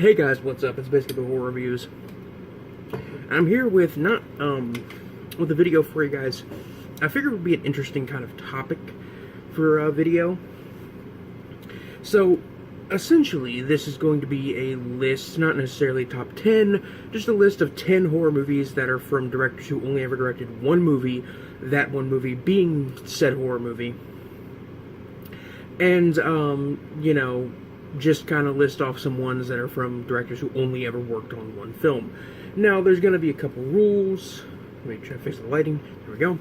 Hey guys, what's up? It's basically Horror Reviews. I'm here with with a video for you guys. I figured it would be an interesting kind of topic for a video. So, essentially, this is going to be a list, not necessarily top 10, just a list of 10 horror movies that are from directors who only ever directed one movie, that one movie being said horror movie. And, just kind of list off some ones that are from directors who only ever worked on one film. Now, there's going to be a couple rules. Let me try to fix the lighting. There we go.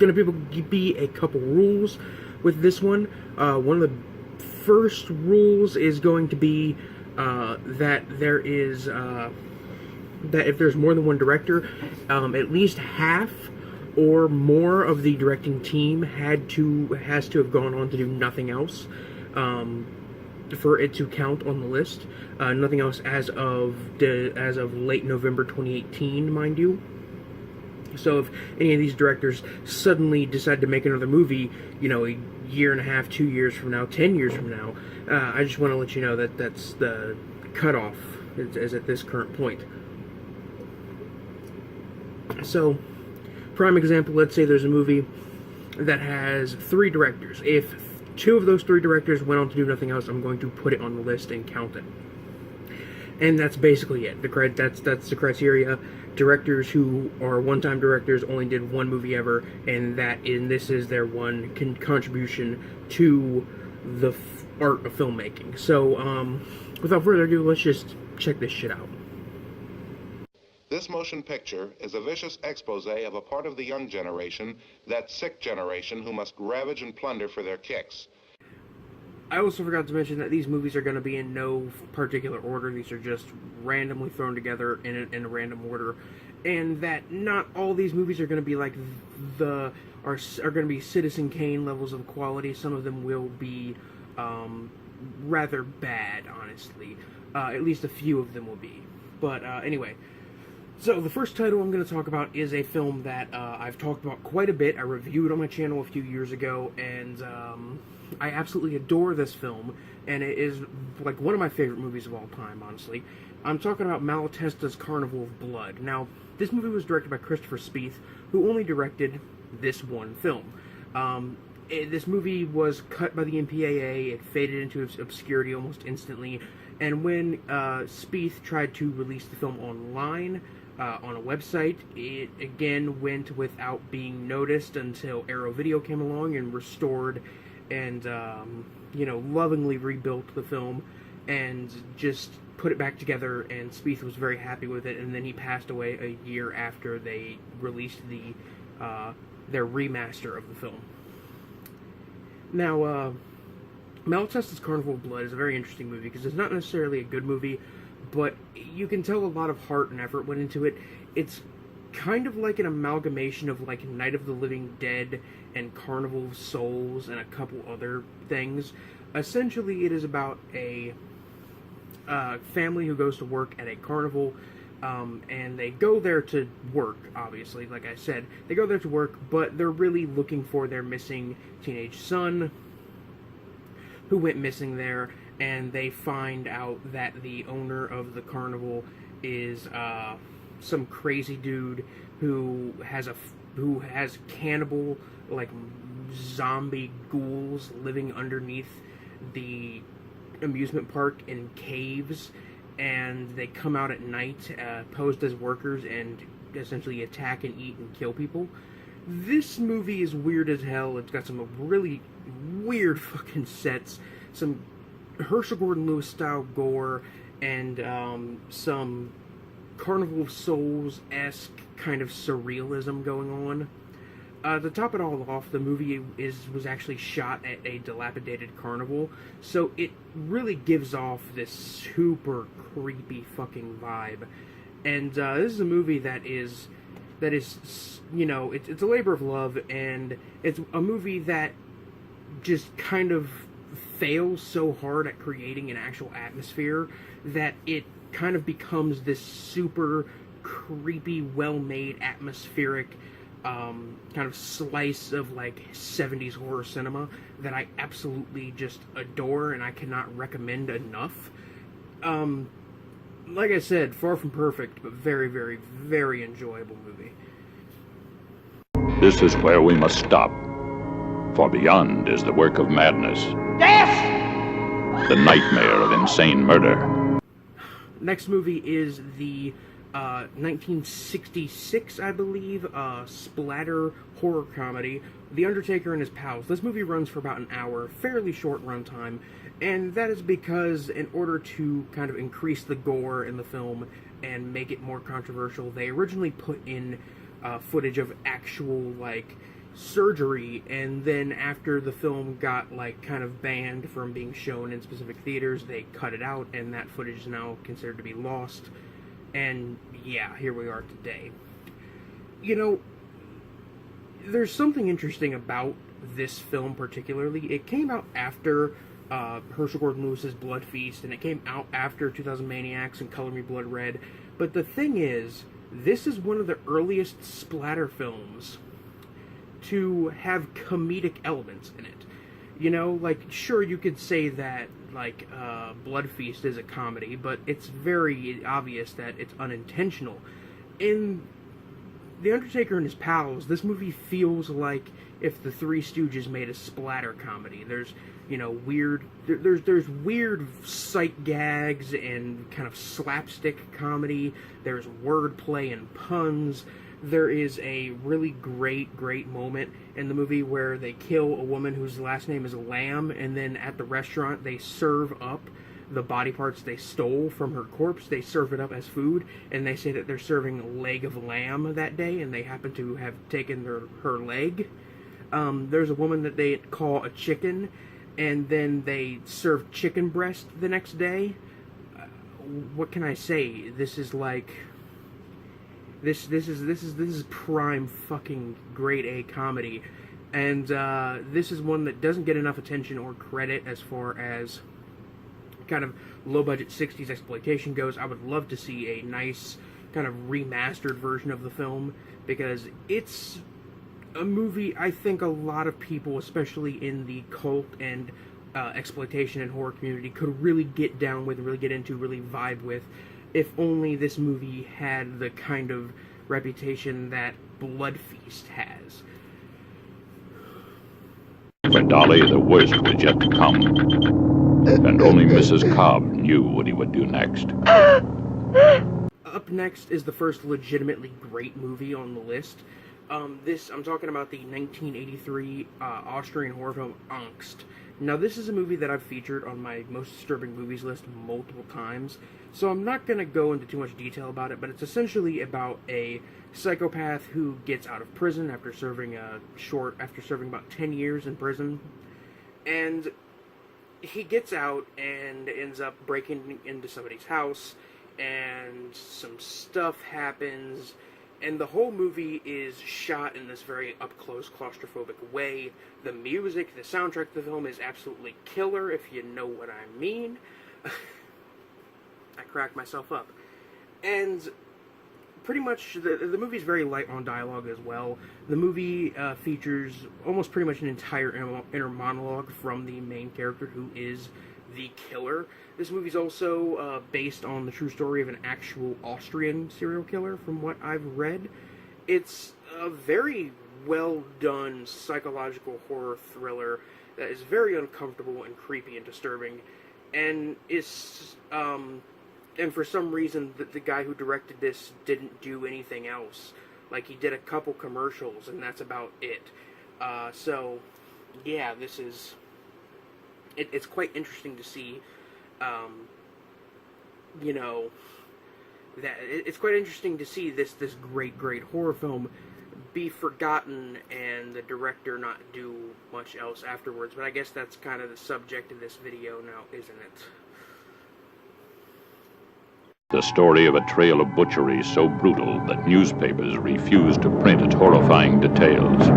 Going to be a couple rules with this one. One of the first rules is going to be that there is that if there's more than one director, at least half or more of the directing team has to have gone on to do nothing else. For it to count on the list. Nothing else as of late November 2018, mind you. So if any of these directors suddenly decide to make another movie, a year and a half, 2 years from now, 10 years from now, I just want to let you know that that's the cutoff is at this current point. So, prime example, let's say there's a movie that has 3 directors. If 2 of those 3 directors went on to do nothing else, I'm going to put it on the list and count it. And that's basically it. That's the criteria. Directors who are one-time directors only did one movie ever, and this is their one contribution to the art of filmmaking. So, without further ado, let's just check this shit out. This motion picture is a vicious expose of a part of the young generation, that sick generation who must ravage and plunder for their kicks. I also forgot to mention that these movies are going to be in no particular order. These are just randomly thrown together in a random order, and that not all these movies are going to be like are going to be Citizen Kane levels of quality. Some of them will be rather bad, honestly. At least a few of them will be. But anyway. So, the first title I'm going to talk about is a film that I've talked about quite a bit. I reviewed on my channel a few years ago, and I absolutely adore this film, and it is like one of my favorite movies of all time, honestly. I'm talking about Malatesta's Carnival of Blood. Now, this movie was directed by Christopher Spieth, who only directed this one film. This movie was cut by the MPAA, it faded into obscurity almost instantly, and when Spieth tried to release the film online, on a website, it again went without being noticed until Arrow Video came along and restored and, lovingly rebuilt the film and just put it back together, and Spieth was very happy with it, and then he passed away a year after they released their remaster of the film. Now, Malatesta's Carnival of Blood is a very interesting movie because it's not necessarily a good movie, but you can tell a lot of heart and effort went into it. It's kind of like an amalgamation of like Night of the Living Dead and Carnival of Souls and a couple other things. Essentially, it is about a family who goes to work at a carnival, and they go there to work, obviously, like I said. They go there to work, but they're really looking for their missing teenage son, who went missing there, and they find out that the owner of the carnival is some crazy dude who has cannibal, like, zombie ghouls living underneath the amusement park in caves, and they come out at night posed as workers and essentially attack and eat and kill people. This movie is weird as hell. It's got some really weird fucking sets, some Herschel Gordon Lewis style gore, and some Carnival of Souls-esque kind of surrealism going on. To top it all off, the movie was actually shot at a dilapidated carnival, so it really gives off this super creepy fucking vibe. And this is a movie that is it's a labor of love, and it's a movie that just kind of fails so hard at creating an actual atmosphere that it kind of becomes this super creepy, well-made, atmospheric kind of slice of like 70s horror cinema that I absolutely just adore and I cannot recommend enough. Like I said, far from perfect, but very, very, very enjoyable movie. This is where we must stop, for beyond is the work of madness. Death! The nightmare of insane murder. Next movie is the 1966, I believe, splatter horror comedy, The Undertaker and His Pals. This movie runs for about an hour, fairly short runtime, and that is because in order to kind of increase the gore in the film and make it more controversial, they originally put in footage of actual, like, surgery, and then after the film got, like, kind of banned from being shown in specific theaters, they cut it out, and that footage is now considered to be lost. And yeah, here we are today. You know, there's something interesting about this film particularly. It came out after Herschel Gordon Lewis's Blood Feast, and it came out after 2000 Maniacs and Color Me Blood Red. But the thing is, this is one of the earliest splatter films to have comedic elements in it. You know, like, sure, you could say that, like, Blood Feast is a comedy, but it's very obvious that it's unintentional. In The Undertaker and His Pals, this movie feels like if the Three Stooges made a splatter comedy. There's, you know, there's weird sight gags and kind of slapstick comedy. There's wordplay and puns. There is a really great moment in the movie where they kill a woman whose last name is Lamb, and then at the restaurant they serve up the body parts they stole from her corpse. They serve it up as food, and they say that they're serving a leg of lamb that day, and they happen to have taken her leg. There's a woman that they call a chicken, and then they serve chicken breast the next day. What can I say? This is like... This is prime fucking grade A comedy, and this is one that doesn't get enough attention or credit as far as kind of low budget 60s exploitation goes. I would love to see a nice kind of remastered version of the film, because it's a movie I think a lot of people, especially in the cult and exploitation and horror community, could really get down with, really get into, really vibe with, if only this movie had the kind of reputation that Blood Feast has. For Dolly, the worst was yet to come, and only Mrs. Cobb knew what he would do next. Up next is the first legitimately great movie on the list. I'm talking about the 1983 Austrian horror film Angst. Now, this is a movie that I've featured on my most disturbing movies list multiple times, so I'm not going to go into too much detail about it, but it's essentially about a psychopath who gets out of prison after serving about 10 years in prison, and he gets out and ends up breaking into somebody's house, and some stuff happens, and the whole movie is shot in this very up-close, claustrophobic way. The music, the soundtrack of the film is absolutely killer, if you know what I mean. I cracked myself up. And pretty much, the movie's very light on dialogue as well. The movie features almost pretty much an entire inner monologue from the main character, who is the killer. This movie's also based on the true story of an actual Austrian serial killer, from what I've read. It's a very well-done psychological horror thriller that is very uncomfortable and creepy and disturbing, and is, and for some reason, the guy who directed this didn't do anything else. Like, he did a couple commercials, and that's about it. So, yeah, this is... It's quite interesting to see, you know, that it's quite interesting to see this great horror film be forgotten and the director not do much else afterwards. But I guess that's kind of the subject of this video now, isn't it? The story of a trail of butchery so brutal that newspapers refuse to print its horrifying details.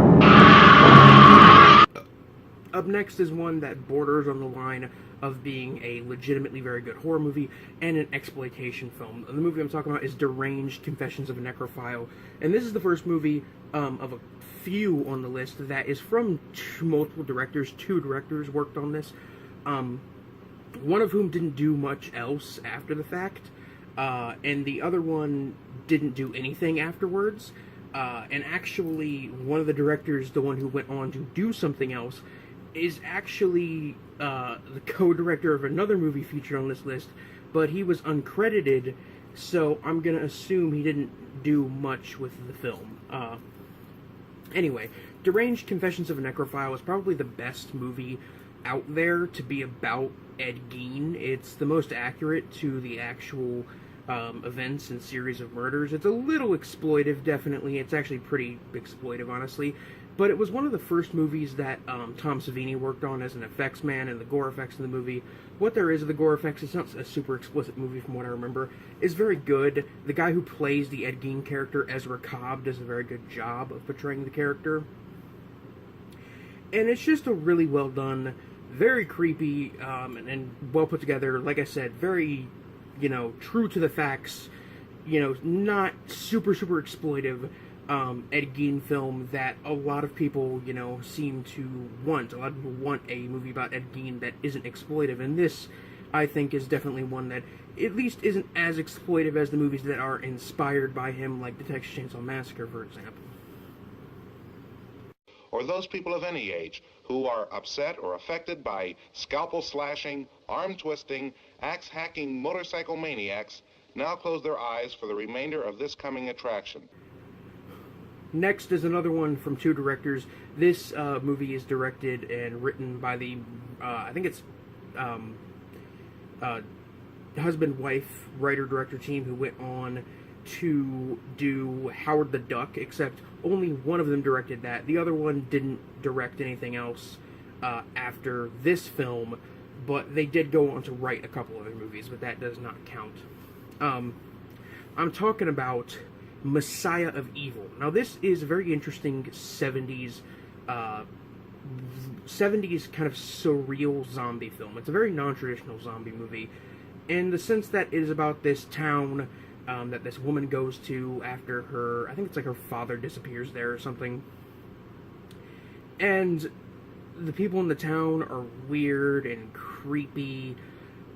Up next is one that borders on the line of being a legitimately very good horror movie and an exploitation film. The movie I'm talking about is Deranged Confessions of a Necrophile, and this is the first movie of a few on the list that is from multiple directors. Two directors worked on this. one of whom didn't do much else after the fact, and the other one didn't do anything afterwards. And actually, one of the directors, the one who went on to do something else, is actually the co-director of another movie featured on this list, but he was uncredited, so I'm gonna assume he didn't do much with the film. Anyway, Deranged Confessions of a Necrophile is probably the best movie out there to be about Ed Gein. It's the most accurate to the actual events and series of murders. It's a little exploitive, definitely. It's actually pretty exploitive, honestly. But it was one of the first movies that Tom Savini worked on as an effects man, and the gore effects in the movie. What there is of the gore effects, it's not a super explicit movie from what I remember, is very good. The guy who plays the Ed Gein character, Ezra Cobb, does a very good job of portraying the character. And it's just a really well done, very creepy, and well put together. Like I said, very, true to the facts, not super exploitive Ed Gein film that a lot of people, seem to want. A lot of people want a movie about Ed Gein that isn't exploitive, and this, I think, is definitely one that at least isn't as exploitive as the movies that are inspired by him, like the Texas Chainsaw Massacre, for example. Or those people of any age who are upset or affected by scalpel slashing, arm twisting, axe hacking motorcycle maniacs now close their eyes for the remainder of this coming attraction. Next is another one from two directors. This movie is directed and written by the, I think it's husband-wife writer-director team who went on to do Howard the Duck, except only one of them directed that. The other one didn't direct anything else after this film, but they did go on to write a couple other movies, but that does not count. I'm talking about Messiah of Evil. Now, this is a very interesting 70s kind of surreal zombie film. It's a very non-traditional zombie movie in the sense that it is about this town that this woman goes to after her, I think it's like her father disappears there or something. And the people in the town are weird and creepy,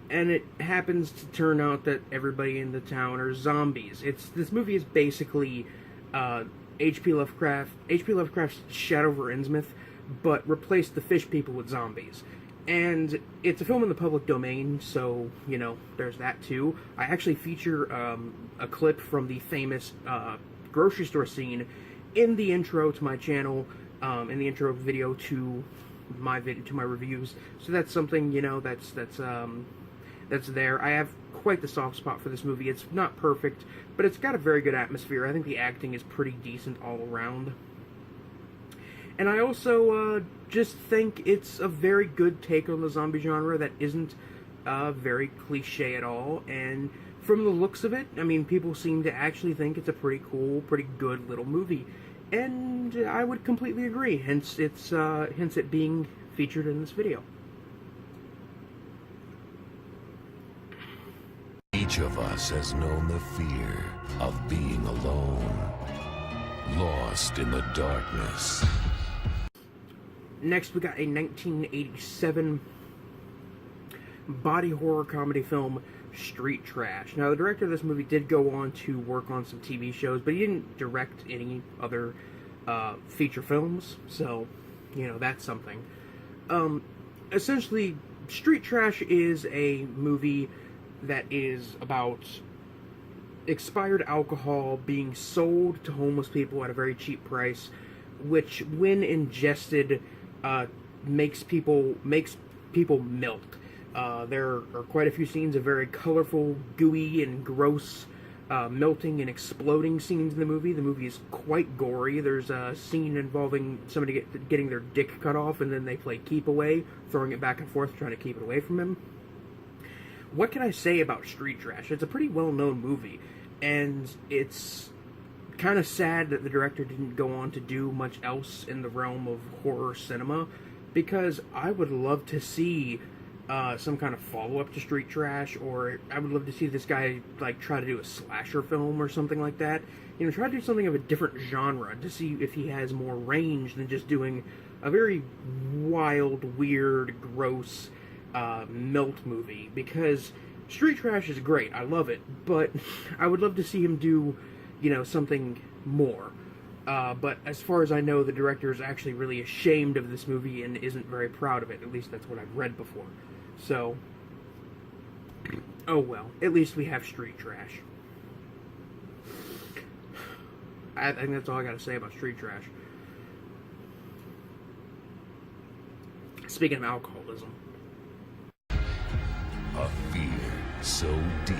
and it happens to turn out that everybody in the town are zombies. This movie is basically H.P. Lovecraft's Shadow over Innsmouth, but replaced the fish people with zombies. And it's a film in the public domain, so, there's that too. I actually feature a clip from the famous grocery store scene in the intro to my channel, in the intro video to my reviews. So that's something, that's there. I have quite the soft spot for this movie. It's not perfect, but it's got a very good atmosphere. I think the acting is pretty decent all around. And I also just think it's a very good take on the zombie genre that isn't very cliche at all. And from the looks of it, I mean, people seem to actually think it's a pretty cool, pretty good little movie. And I would completely agree. Hence it being featured in this video. Each of us has known the fear of being alone, lost in the darkness. Next, we got a 1987 body horror comedy film, Street Trash. Now, the director of this movie did go on to work on some TV shows, but he didn't direct any other feature films, so, that's something. Essentially, Street Trash is a movie that is about expired alcohol being sold to homeless people at a very cheap price, which, when ingested, makes people melt. There are quite a few scenes of very colorful, gooey, and gross melting and exploding scenes in the movie. The movie is quite gory. There's a scene involving somebody getting their dick cut off, and then they play keep away, throwing it back and forth, trying to keep it away from him. What can I say about Street Trash? It's a pretty well-known movie, and it's kind of sad that the director didn't go on to do much else in the realm of horror cinema, because I would love to see some kind of follow-up to Street Trash, or I would love to see this guy try to do a slasher film or something like that. Try to do something of a different genre to see if he has more range than just doing a very wild, weird, gross, melt movie, because Street Trash is great. I love it, but I would love to see him do, something more. But as far as I know, the director is actually really ashamed of this movie and isn't very proud of it. At least that's what I've read before. So, oh well. At least we have Street Trash. I think that's all I got to say about Street Trash. Speaking of alcoholism. A fear so deep,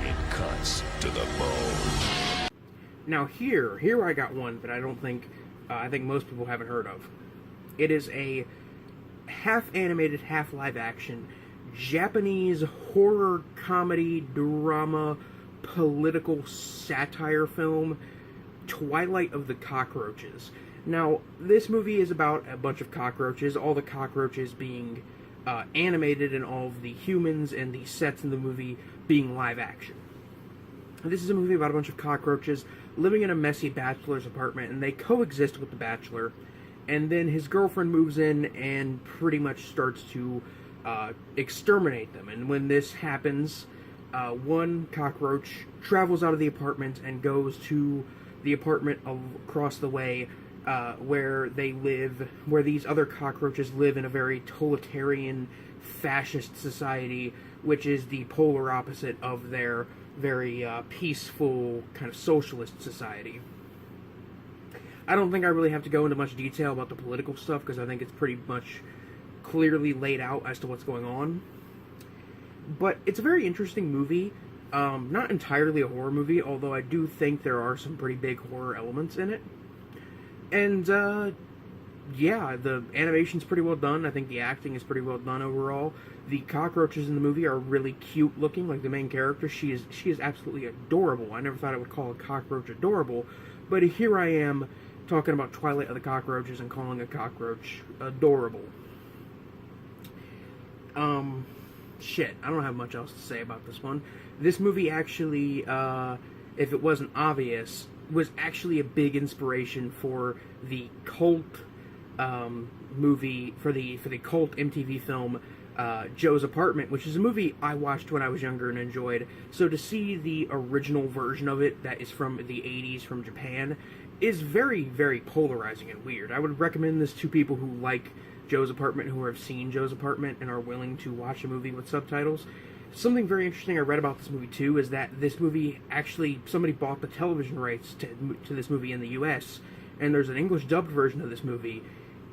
it cuts to the bone. Now here I got one that I don't think, I think most people haven't heard of. It is a half-animated, half-live-action Japanese horror, comedy, drama, political satire film, Twilight of the Cockroaches. Now, this movie is about a bunch of cockroaches, all the cockroaches being animated and all of the humans and the sets in the movie being live action. This is a movie about a bunch of cockroaches living in a messy bachelor's apartment, and they coexist with the bachelor, and then his girlfriend moves in and pretty much starts to exterminate them. And when this happens, one cockroach travels out of the apartment and goes to the apartment across the way where they live, where these other cockroaches live in a very totalitarian, fascist society, which is the polar opposite of their very peaceful, kind of socialist society. I don't think I really have to go into much detail about the political stuff, because I think it's pretty much clearly laid out as to what's going on. But it's a very interesting movie. Not entirely a horror movie, although I do think there are some pretty big horror elements in it. And, yeah, the animation's pretty well done. I think the acting is pretty well done overall. The cockroaches in the movie are really cute looking, like the main character. She is absolutely adorable. I never thought I would call a cockroach adorable, but here I am talking about Twilight of the Cockroaches and calling a cockroach adorable. Shit, I don't have much else to say about this one. This movie actually, if it wasn't obvious, was actually a big inspiration for the cult movie, for the cult MTV film Joe's Apartment, which is a movie I watched when I was younger and enjoyed. So to see the original version of it that is from the 80s from Japan is very, very polarizing and weird. I would recommend this to people who like Joe's Apartment, who have seen Joe's Apartment and are willing to watch a movie with subtitles. Something very interesting I read about this movie too is that this movie actually, somebody bought the television rights to this movie in the US, and there's an English dubbed version of this movie.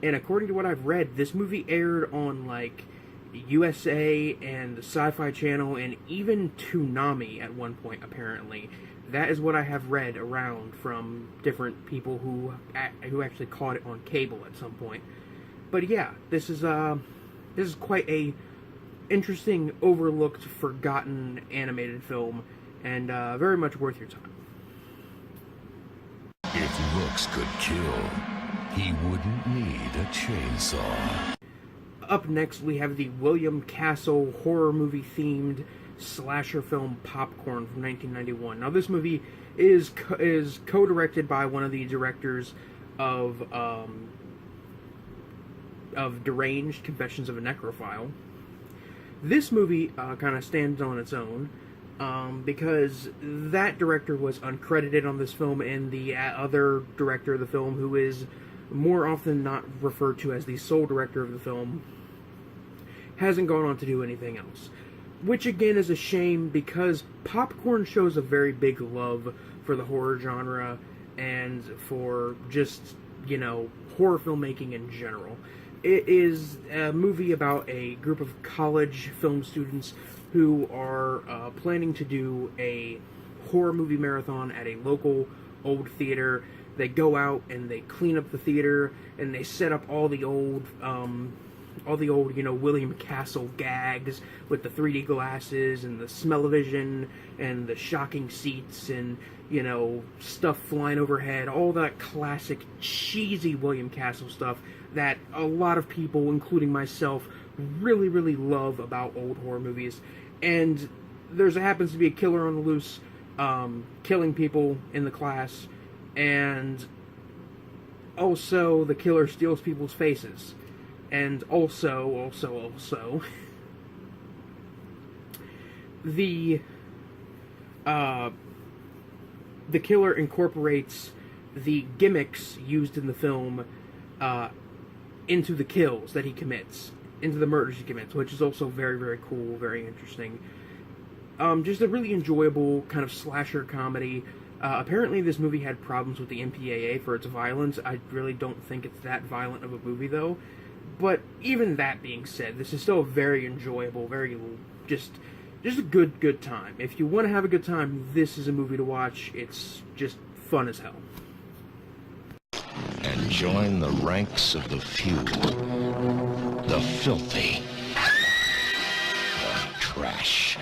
And according to what I've read, this movie aired on like USA and the Sci-Fi Channel and even Toonami at one point, apparently. That is what I have read around from different people who actually caught it on cable at some point. But yeah, this is quite a interesting, overlooked, forgotten animated film, and very much worth your time. If looks could kill, he wouldn't need a chainsaw. Up next, we have the William Castle horror movie themed slasher film Popcorn from 1991. Now, this movie is co-directed by one of the directors of Deranged: Confessions of a Necrophile. This movie kind of stands on its own because that director was uncredited on this film, and the other director of the film, who is more often not referred to as the sole director of the film, hasn't gone on to do anything else. Which again is a shame, because Popcorn shows a very big love for the horror genre and for just, horror filmmaking in general. It is a movie about a group of college film students who are planning to do a horror movie marathon at a local old theater. They go out and they clean up the theater, and they set up all the old, William Castle gags with the 3D glasses and the smell-o-vision and the shocking seats and, stuff flying overhead, all that classic cheesy William Castle stuff that a lot of people, including myself, really, really love about old horror movies. And there happens to be a killer on the loose, killing people in the class, and also the killer steals people's faces. And also, the killer incorporates the gimmicks used in the film into the kills that he commits, into the murders he commits, which is also very, very cool, very interesting. Just a really enjoyable kind of slasher comedy. Apparently this movie had problems with the MPAA for its violence. I really don't think it's that violent of a movie, though. But even that being said, this is still very enjoyable, very just a good time. If you want to have a good time, this is a movie to watch. It's just fun as hell. And join the ranks of the few, the filthy, the trash.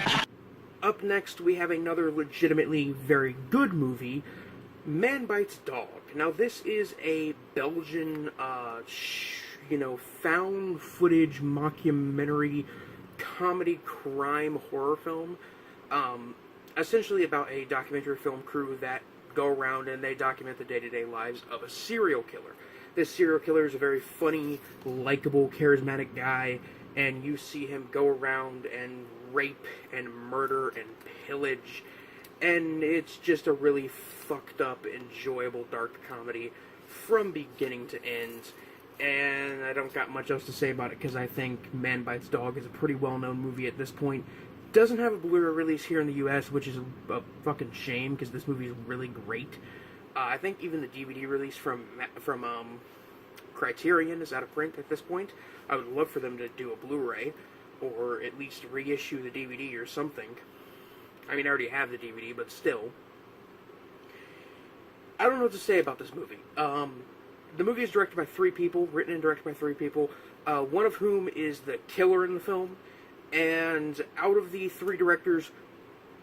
Up next, we have another legitimately very good movie, Man Bites Dog. Now, this is a Belgian, found footage mockumentary comedy crime horror film, essentially about a documentary film crew that go around and they document the day-to-day lives of a serial killer. This serial killer is a very funny, likable, charismatic guy, and you see him go around and rape and murder and pillage, and it's just a really fucked up, enjoyable, dark comedy from beginning to end. And I don't got much else to say about it because I think Man Bites Dog is a pretty well-known movie at this point. Doesn't have a Blu-ray release here in the U.S., which is a fucking shame because this movie is really great. I think even the DVD release from Criterion is out of print at this point. I would love for them to do a Blu-ray, or at least reissue the DVD or something. I mean, I already have the DVD, but still. I don't know what to say about this movie. The movie is directed by 3 people, written and directed by 3 people, one of whom is the killer in the film, and out of the 3 directors,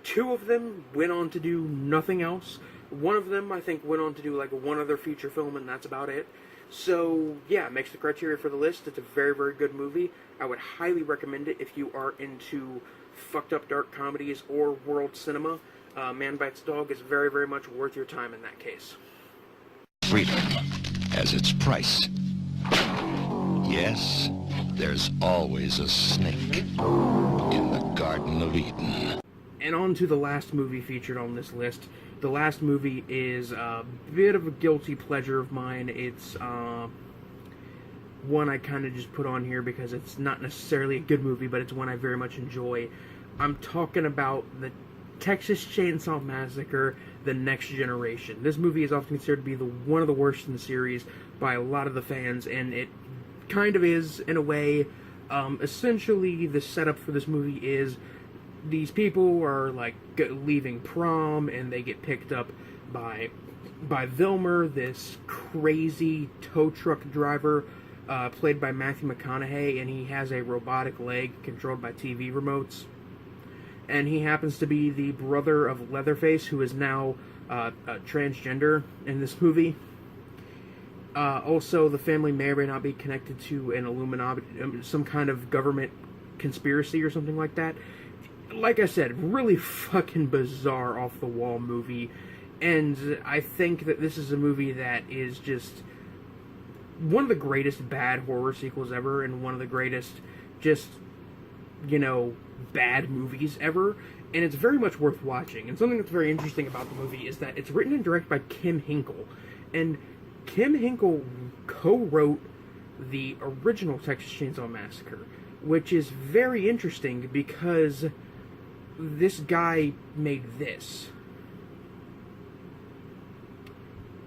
2 of them went on to do nothing else. One of them, I think, went on to do like one other feature film, and that's about it. So, yeah, it makes the criteria for the list. It's a very, very good movie. I would highly recommend it if you are into fucked up dark comedies or world cinema. Man Bites Dog is very, very much worth your time in that case. Freedom has its price. Yes, there's always a snake in the Garden of Eden. And on to the last movie featured on this list. The last movie is a bit of a guilty pleasure of mine. It's one I kind of just put on here because it's not necessarily a good movie, but it's one I very much enjoy. I'm talking about the Texas Chainsaw Massacre: The Next Generation. This movie is often considered to be one of the worst in the series by a lot of the fans, and it kind of is, in a way. Essentially, the setup for this movie is these people are, like, leaving prom, and they get picked up by Vilmer, this crazy tow truck driver, played by Matthew McConaughey, and he has a robotic leg controlled by TV remotes. And he happens to be the brother of Leatherface, who is now transgender in this movie. Also, the family may or may not be connected to an Illuminati, some kind of government conspiracy or something like that. Like I said, really fucking bizarre, off-the-wall movie. And I think that this is a movie that is just one of the greatest bad horror sequels ever, and one of the greatest just, bad movies ever, and it's very much worth watching. And something that's very interesting about the movie is that it's written and directed by Kim Hinkle, and Kim Hinkle co-wrote the original Texas Chainsaw Massacre, which is very interesting because this guy made this.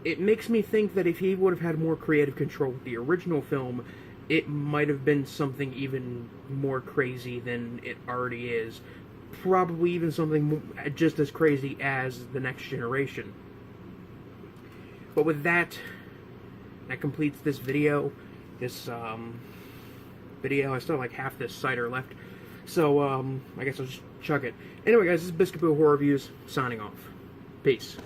It makes me think that if he would have had more creative control with the original film, it might have been something even more crazy than it already is. Probably even something just as crazy as The Next Generation. But with that completes this video. This video, I still have like half this cider left. So, I guess I'll just chug it. Anyway, guys, this is Biscuit Boo Horror Reviews, signing off. Peace.